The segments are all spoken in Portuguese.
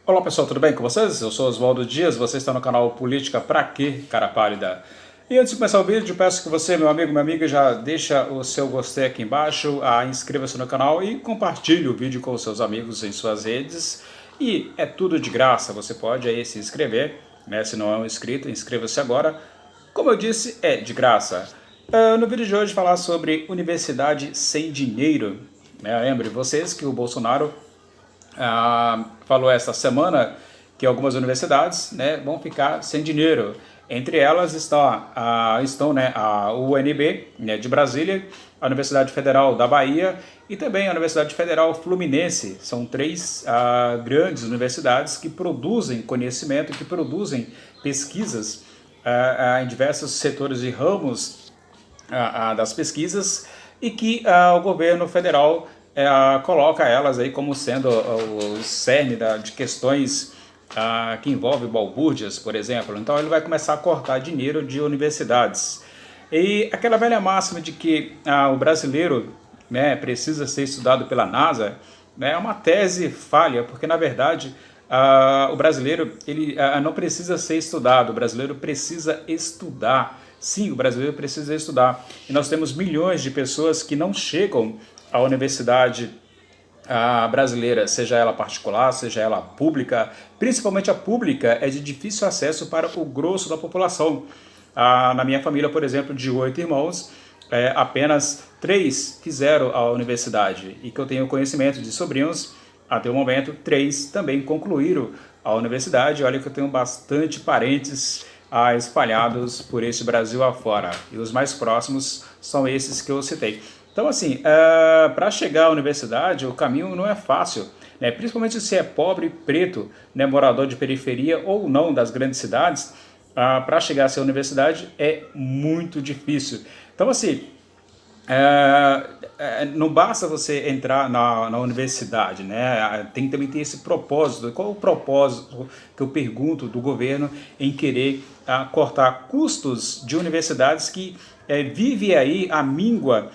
Olá pessoal, tudo bem com vocês? Eu sou Oswaldo Dias, você está no canal Política Pra Quê, Cara Pálida. E antes de começar o vídeo, peço que você, meu amigo, minha amiga, já deixa o seu gostei aqui embaixo, inscreva-se no canal e compartilhe o vídeo com os seus amigos em suas redes. E é tudo de graça, você pode aí se inscrever, né? Se não é um inscrito, inscreva-se agora. Como eu disse, é de graça. No vídeo de hoje falar sobre universidade sem dinheiro. Lembre vocês que o Bolsonaro falou esta semana que algumas universidades, né, vão ficar sem dinheiro. Entre elas estão a UNB, né, de Brasília, a Universidade Federal da Bahia e também a Universidade Federal Fluminense. São três grandes universidades que produzem conhecimento, que produzem pesquisas em diversos setores e ramos das pesquisas e que o governo federal coloca elas aí como sendo o cerne de questões que envolvem balbúrdias, por exemplo. Então ele vai começar a cortar dinheiro de universidades. E aquela velha máxima de que o brasileiro, né, precisa ser estudado pela NASA, né, é uma tese falha, porque na verdade o brasileiro ele não precisa ser estudado, o brasileiro precisa estudar. Sim, o brasileiro precisa estudar. E nós temos milhões de pessoas que não chegam à universidade brasileira, seja ela particular, seja ela pública. Principalmente a pública é de difícil acesso para o grosso da população. Na minha família, por exemplo, de 8 irmãos, apenas 3 fizeram a universidade. E que eu tenho conhecimento de sobrinhos, até o momento, 3 também concluíram a universidade. Olha que eu tenho bastante parentes espalhados por este Brasil afora. E os mais próximos são esses que eu citei. Então, assim, para chegar à universidade, o caminho não é fácil, né? Principalmente se é pobre, preto, né, morador de periferia ou não das grandes cidades, para chegar a ser universidade é muito difícil. Então, assim, não basta você entrar na universidade, né? Tem que também ter esse propósito. Qual é o propósito que eu pergunto do governo em querer cortar custos de universidades que vivem aí a míngua,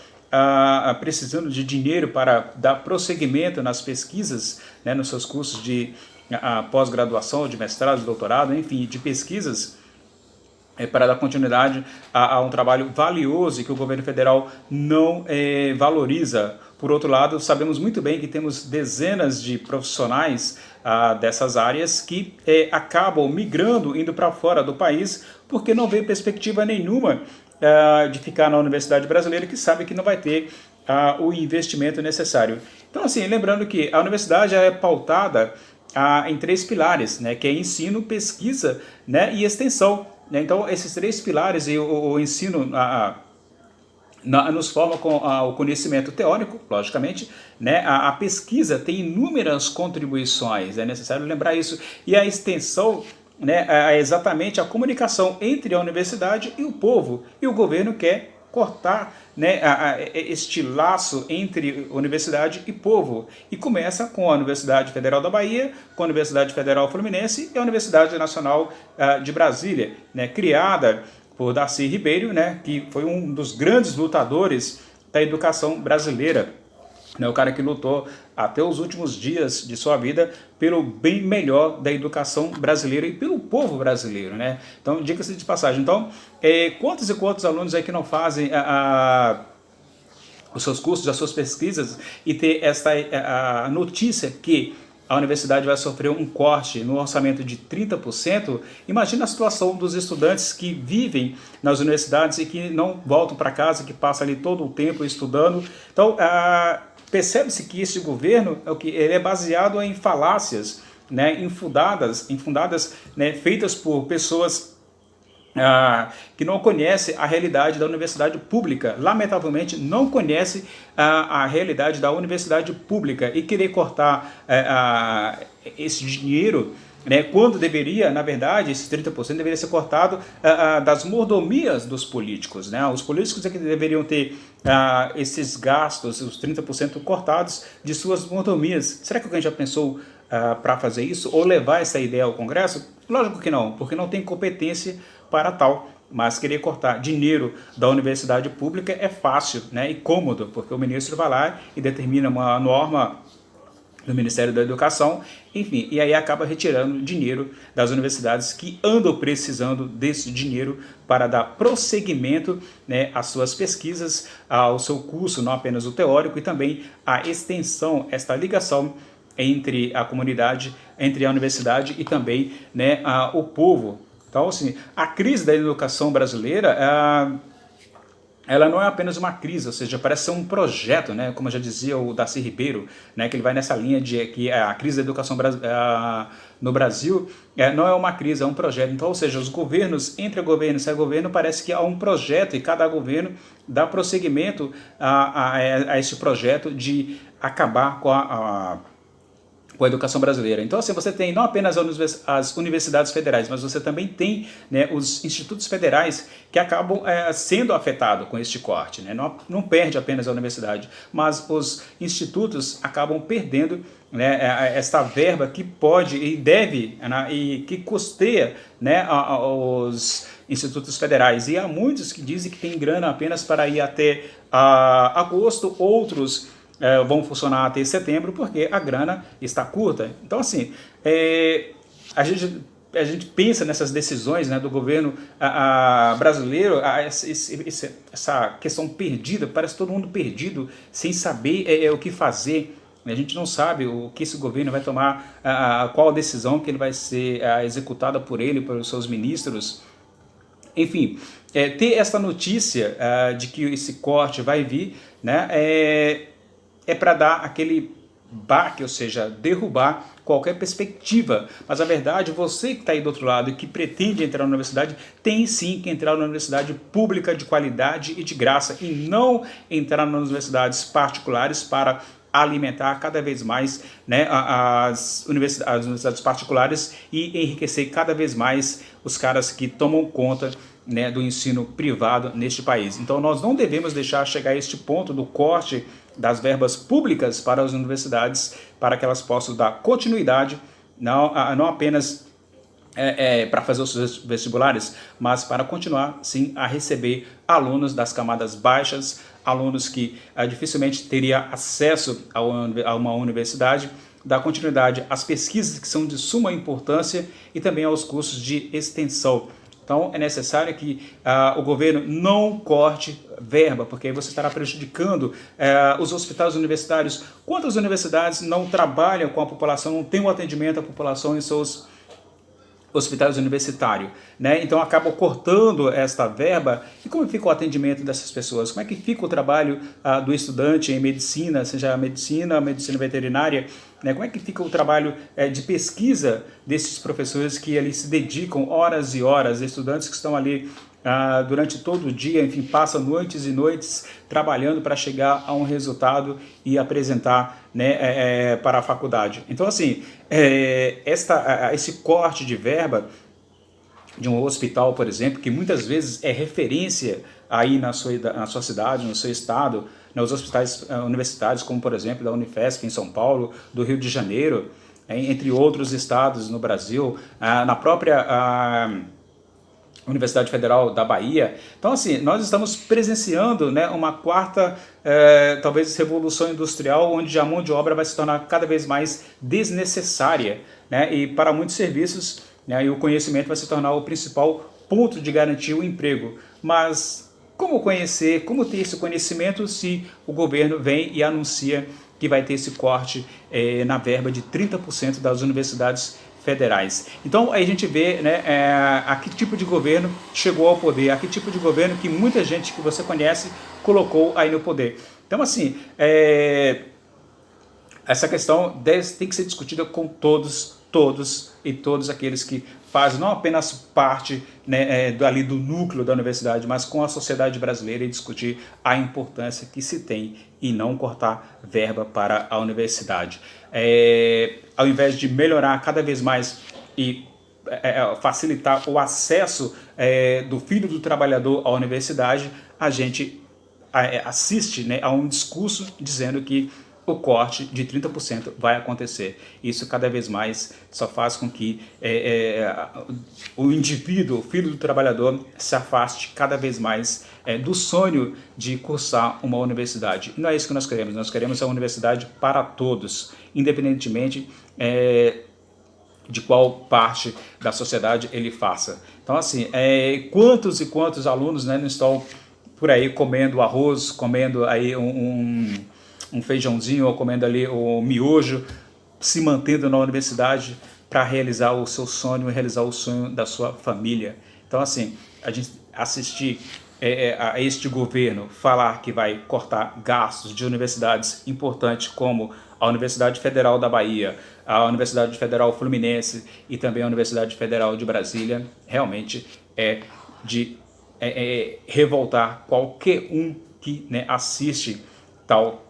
precisando de dinheiro para dar prosseguimento nas pesquisas, né, nos seus cursos de pós-graduação, de mestrado, de doutorado, enfim, de pesquisas, para dar continuidade a um trabalho valioso e que o governo federal não valoriza. Por outro lado, sabemos muito bem que temos dezenas de profissionais dessas áreas que acabam migrando, indo para fora do país, porque não vê perspectiva nenhuma de ficar na universidade brasileira, que sabe que não vai ter o investimento necessário. Então, assim, lembrando que a universidade é pautada em 3 pilares, né, que é ensino, pesquisa, né, e extensão. Né? Então, esses 3 pilares e o ensino nos forma com o conhecimento teórico, logicamente, né? A pesquisa tem inúmeras contribuições, é necessário lembrar isso, e a extensão, né, é exatamente a comunicação entre a universidade e o povo, e o governo quer cortar, né, este laço entre universidade e povo, e começa com a Universidade Federal da Bahia, com a Universidade Federal Fluminense e a Universidade Nacional de Brasília, né, criada por Darcy Ribeiro, né, que foi um dos grandes lutadores da educação brasileira, né, o cara que lutou até os últimos dias de sua vida pelo bem melhor da educação brasileira e pelo povo brasileiro, né? Então, diga-se de passagem. Então, quantos e quantos alunos aí que não fazem os seus cursos, as suas pesquisas e ter esta notícia que a universidade vai sofrer um corte no orçamento de 30%, imagina a situação dos estudantes que vivem nas universidades e que não voltam para casa, que passam ali todo o tempo estudando. Então, percebe-se que esse governo ele é baseado em falácias, né, infundadas, né, feitas por pessoas que não conhece a realidade da universidade pública, lamentavelmente não conhece a realidade da universidade pública, e querer cortar esse dinheiro, né, quando deveria, na verdade, esses 30% deveria ser cortado das mordomias dos políticos, né? Os políticos é que deveriam ter esses gastos, os 30% cortados de suas mordomias. Será que alguém já pensou para fazer isso ou levar essa ideia ao Congresso? Lógico que não, porque não tem competência para tal. Mas querer cortar dinheiro da universidade pública é fácil, né, e cômodo, porque o ministro vai lá e determina uma norma do Ministério da Educação, enfim, e aí acaba retirando dinheiro das universidades que andam precisando desse dinheiro para dar prosseguimento, né, às suas pesquisas, ao seu curso, não apenas o teórico, e também a extensão, esta ligação entre a comunidade, entre a universidade e também, né, o povo. Então, assim, a crise da educação brasileira, ela não é apenas uma crise, ou seja, parece ser um projeto, né? Como já dizia o Darcy Ribeiro, né? Que ele vai nessa linha de que a crise da educação no Brasil não é uma crise, é um projeto. Então, ou seja, os governos, entre governo e sai governo, parece que há um projeto e cada governo dá prosseguimento a esse projeto de acabar com a educação brasileira. Então, assim, você tem não apenas as universidades federais, mas você também tem, né, os institutos federais que acabam sendo afetados com este corte. Né? Não perde apenas a universidade, mas os institutos acabam perdendo, né, esta verba que pode e deve, né, e que custeia, né, os institutos federais. E há muitos que dizem que tem grana apenas para ir até agosto, outros vão funcionar até setembro, porque a grana está curta. Então, assim, a gente pensa nessas decisões, né, do governo brasileiro, essa questão perdida, parece todo mundo perdido, sem saber o que fazer. A gente não sabe o que esse governo vai tomar, qual a decisão que ele vai ser executada por ele, pelos seus ministros. Enfim, ter essa notícia de que esse corte vai vir, né, é para dar aquele baque, ou seja, derrubar qualquer perspectiva. Mas a verdade, você que está aí do outro lado e que pretende entrar na universidade, tem sim que entrar na universidade pública de qualidade e de graça, e não entrar nas universidades particulares para alimentar cada vez mais, né, as universidades particulares e enriquecer cada vez mais os caras que tomam conta, né, do ensino privado neste país. Então nós não devemos deixar chegar a este ponto do corte das verbas públicas para as universidades, para que elas possam dar continuidade, não apenas para fazer os vestibulares, mas para continuar, sim, a receber alunos das camadas baixas, alunos que dificilmente teriam acesso a uma universidade, dar continuidade às pesquisas que são de suma importância e também aos cursos de extensão. Então é necessário que o governo não corte verba, porque aí você estará prejudicando os hospitais universitários. Quantas universidades não trabalham com a população, não têm um atendimento à população em seus hospitais universitários, né? Então acabam cortando esta verba. E como fica o atendimento dessas pessoas? Como é que fica o trabalho do estudante em medicina, seja a medicina veterinária, né? Como é que fica o trabalho de pesquisa desses professores que ali se dedicam horas e horas, estudantes que estão ali durante todo o dia, enfim, passam noites e noites trabalhando para chegar a um resultado e apresentar, né, para a faculdade. Então, assim, esse corte de verba de um hospital, por exemplo, que muitas vezes é referência aí na sua cidade, no seu estado, nos hospitais universitários, como por exemplo da Unifesp em São Paulo, do Rio de Janeiro, entre outros estados no Brasil, na própria Universidade Federal da Bahia. Então, assim, nós estamos presenciando, né, uma quarta, talvez, revolução industrial, onde a mão de obra vai se tornar cada vez mais desnecessária, né, e para muitos serviços, né, e o conhecimento vai se tornar o principal ponto de garantir o emprego. Mas como conhecer, como ter esse conhecimento se o governo vem e anuncia que vai ter esse corte na verba de 30% das universidades federais? Então aí a gente vê, né, a que tipo de governo chegou ao poder, a que tipo de governo que muita gente que você conhece colocou aí no poder. Então, assim, essa questão tem que ser discutida com todos aqueles que fazem não apenas parte, né, ali do núcleo da universidade, mas com a sociedade brasileira, e discutir a importância que se tem e não cortar verba para a universidade. Ao invés de melhorar cada vez mais e facilitar o acesso do filho do trabalhador à universidade, a gente assiste, né, a um discurso dizendo que o corte de 30% vai acontecer. Isso cada vez mais só faz com que o indivíduo, o filho do trabalhador, se afaste cada vez mais do sonho de cursar uma universidade. E não é isso que nós queremos a universidade para todos, independentemente de qual parte da sociedade ele faça. Então, assim, quantos e quantos alunos, né, não estão por aí comendo arroz, comendo aí um feijãozinho, ou comendo ali o miojo, se mantendo na universidade para realizar o seu sonho, realizar o sonho da sua família. Então, assim, a gente assistir a este governo falar que vai cortar gastos de universidades importantes como a Universidade Federal da Bahia, a Universidade Federal Fluminense e também a Universidade Federal de Brasília, realmente é de revoltar qualquer um que, né, assiste tal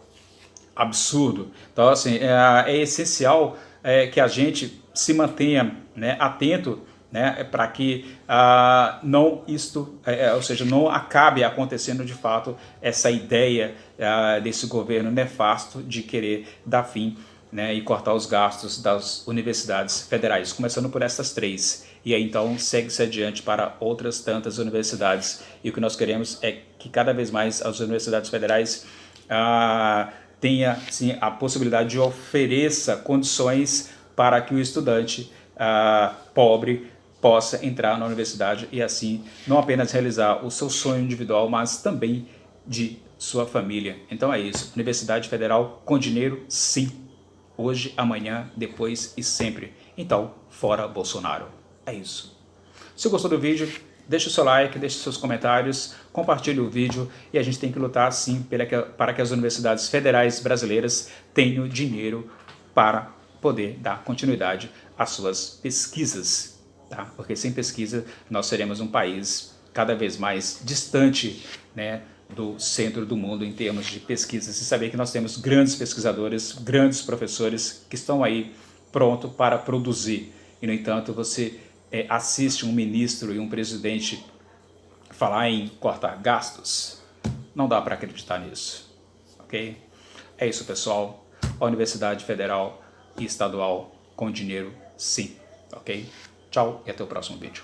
absurdo. Então, assim, é essencial que a gente se mantenha, né, atento, né, para que ou seja, não acabe acontecendo de fato essa ideia desse governo nefasto de querer dar fim, né, e cortar os gastos das universidades federais, começando por essas 3. E aí então segue-se adiante para outras tantas universidades. E o que nós queremos é que cada vez mais as universidades federais tenha sim, a possibilidade de ofereça condições para que o estudante pobre possa entrar na universidade e assim não apenas realizar o seu sonho individual, mas também de sua família. Então é isso. Universidade Federal com dinheiro, sim. Hoje, amanhã, depois e sempre. Então, fora Bolsonaro. É isso. Se gostou do vídeo, deixe o seu like, deixe seus comentários, compartilhe o vídeo e a gente tem que lutar sim para que as universidades federais brasileiras tenham dinheiro para poder dar continuidade às suas pesquisas, tá? Porque sem pesquisa nós seremos um país cada vez mais distante, né, do centro do mundo em termos de pesquisas. E saber que nós temos grandes pesquisadores, grandes professores que estão aí pronto para produzir. E no entanto você assiste um ministro e um presidente falar em cortar gastos. Não dá para acreditar nisso, ok? É isso, pessoal. A Universidade Federal e Estadual com dinheiro, sim, ok? Tchau e até o próximo vídeo.